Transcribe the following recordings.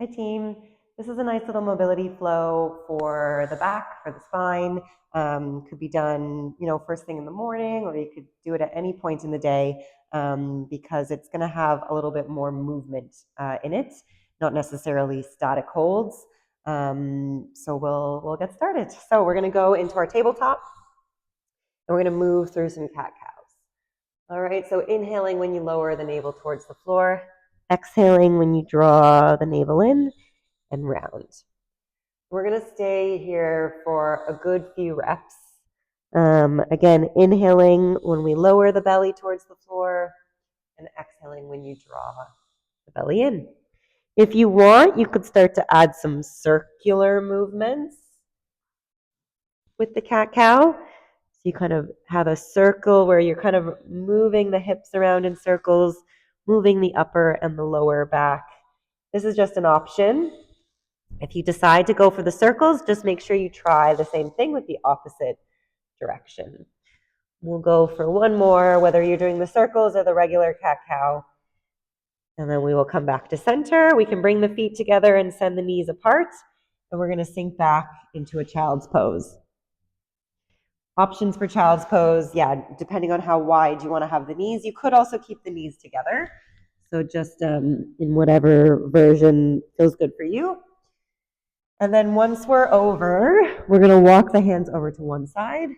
Hi team. This is a nice little mobility flow for the back, for the spine. Could be done, first thing in the morning, or you could do it at any point in the day because it's going to have a little bit more movement in it, not necessarily static holds. So we'll get started. So we're going to go into our tabletop, and we're going to move through some cat cows. All right. So inhaling when you lower the navel towards the floor, exhaling when you draw the navel in and round. We're going to stay here for a good few reps. Again, inhaling when we lower the belly towards the floor and exhaling when you draw the belly in. If you want, you could start to add some circular movements with the cat-cow. So you kind of have a circle where you're kind of moving the hips around in circles, moving the upper and the lower back. This is just an option. If you decide to go for the circles, just make sure you try the same thing with the opposite direction. We'll go for one more, whether you're doing the circles or the regular cat-cow. And then we will come back to center. We can bring the feet together and send the knees apart. And we're going to sink back into a child's pose. Options for child's pose, depending on how wide you want to have the knees. You could also keep the knees together. So just in whatever version feels good for you. And then once we're over, we're going to walk the hands over to one side.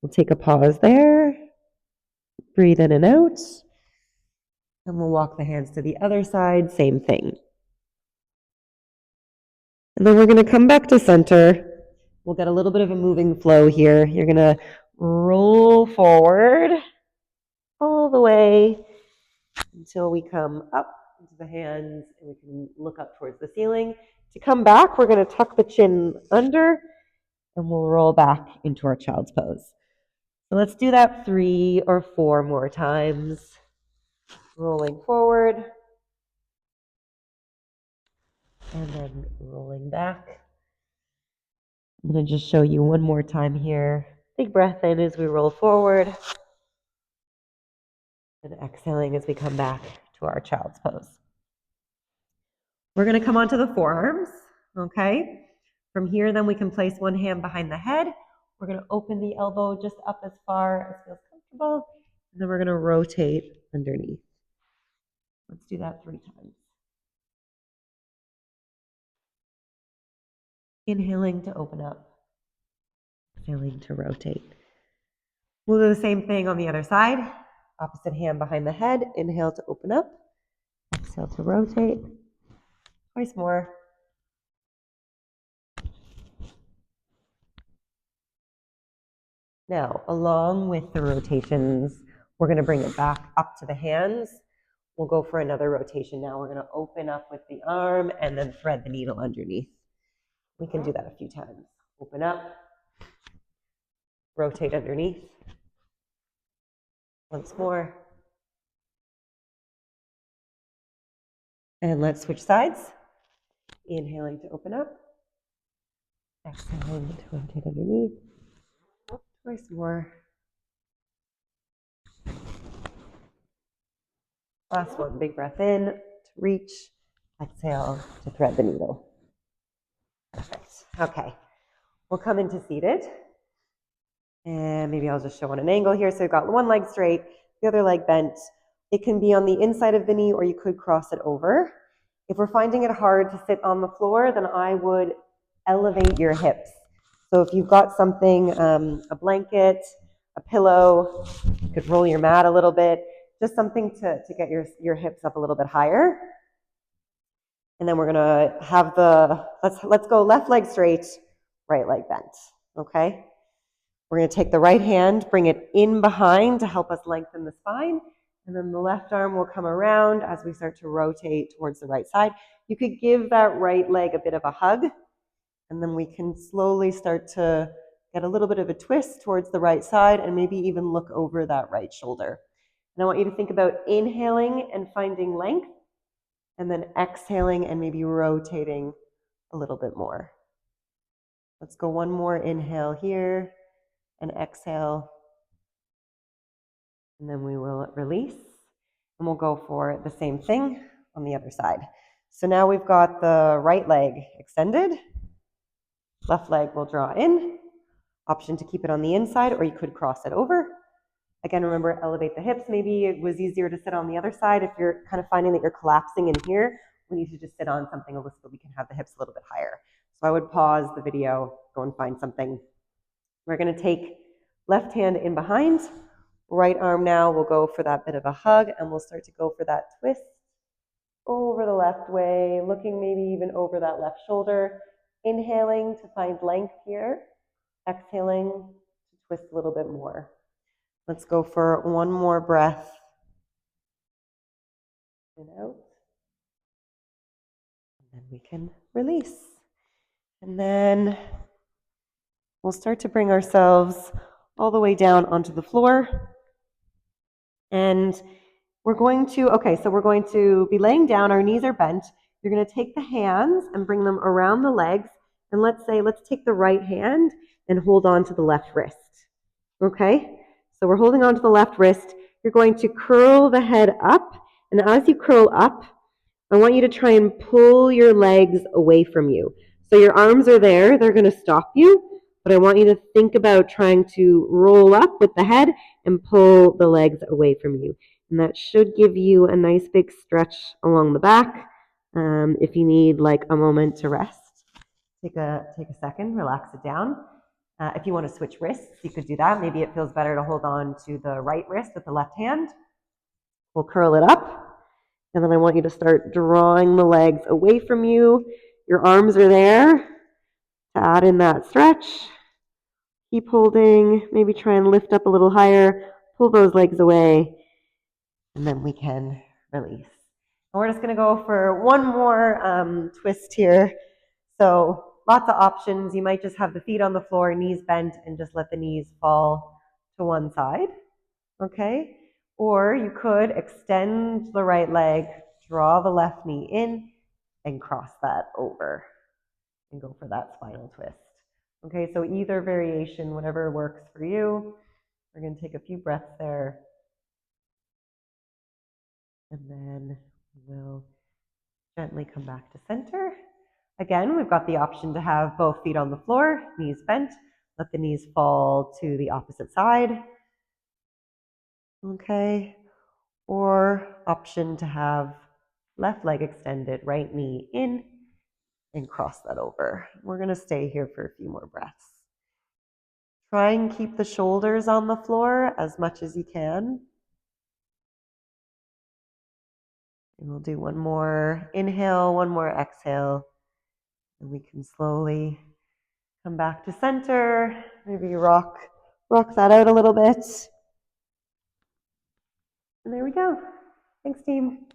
We'll take a pause there. Breathe in and out. And we'll walk the hands to the other side, same thing. And then we're going to come back to center. We'll get a little bit of a moving flow here. You're going to roll forward all the way until we come up into the hands and we can look up towards the ceiling. To come back, we're going to tuck the chin under and we'll roll back into our child's pose. So let's do that 3 or 4 more times. Rolling forward and then rolling back. I'm going to just show you one more time here. Big breath in as we roll forward and exhaling as we come back to our child's pose. We're going to come onto the forearms, okay? From here, then we can place one hand behind the head. We're going to open the elbow just up as far as feels comfortable, and then we're going to rotate underneath. Let's do that 3 times. Inhaling to open up, exhaling to rotate. We'll do the same thing on the other side. Opposite hand behind the head. Inhale to open up, exhale to rotate. Twice more. Now, along with the rotations, we're going to bring it back up to the hands. We'll go for another rotation now. We're going to open up with the arm and then thread the needle underneath. We can do that a few times. Open up, rotate underneath. Once more. And let's switch sides. Inhaling to open up. Exhaling to rotate underneath. Twice more. Last one, big breath in to reach. Exhale to thread the needle. Perfect. Okay. We'll come into seated. And maybe I'll just show on an angle here. So you've got one leg straight, the other leg bent. It can be on the inside of the knee or you could cross it over. If we're finding it hard to sit on the floor, then I would elevate your hips. So if you've got something, a blanket, a pillow, you could roll your mat a little bit, just something to get your hips up a little bit higher. And then we're gonna have let's go left leg straight, right leg bent, okay? We're going to take the right hand, bring it in behind to help us lengthen the spine, and then the left arm will come around as we start to rotate towards the right side. You could give that right leg a bit of a hug, and then we can slowly start to get a little bit of a twist towards the right side and maybe even look over that right shoulder. And I want you to think about inhaling and finding length, and then exhaling and maybe rotating a little bit more. Let's go one more inhale here. And exhale, and then we will release, and we'll go for the same thing on the other side. So now we've got the right leg extended. Left leg will draw in. Option to keep it on the inside, or you could cross it over. Again, remember, elevate the hips. Maybe it was easier to sit on the other side. If you're kind of finding that you're collapsing in here, we need to just sit on something a little so we can have the hips a little bit higher. So I would pause the video, go and find something. We're going to take left hand in behind. Right arm now will go for that bit of a hug, and we'll start to go for that twist over the left way, looking maybe even over that left shoulder. Inhaling to find length here. Exhaling to twist a little bit more. Let's go for one more breath. And out. And then we can release. And then we'll start to bring ourselves all the way down onto the floor. And we're going to be laying down, our knees are bent. You're going to take the hands and bring them around the legs. And let's take the right hand and hold on to the left wrist. Okay? So we're holding on to the left wrist. You're going to curl the head up. And as you curl up, I want you to try and pull your legs away from you. So your arms are there. They're going to stop you. But I want you to think about trying to roll up with the head and pull the legs away from you. And that should give you a nice big stretch along the back. If you need like a moment to rest, take a second, relax it down. If you want to switch wrists, you could do that. Maybe it feels better to hold on to the right wrist with the left hand. We'll curl it up. And then I want you to start drawing the legs away from you. Your arms are there to add in that stretch. Keep holding, maybe try and lift up a little higher, pull those legs away, and then we can release. And we're just going to go for one more twist here. So lots of options. You might just have the feet on the floor, knees bent, and just let the knees fall to one side. Okay? Or you could extend the right leg, draw the left knee in, and cross that over and go for that spinal twist. Okay, so either variation, whatever works for you. We're going to take a few breaths there. And then we'll gently come back to center. Again, we've got the option to have both feet on the floor, knees bent. Let the knees fall to the opposite side. Okay. Or option to have left leg extended, right knee in, and cross that over. We're going to stay here for a few more breaths. Try and keep the shoulders on the floor as much as you can. And we'll do one more inhale, one more exhale. And we can slowly come back to center. Maybe rock that out a little bit. And there we go. Thanks, team.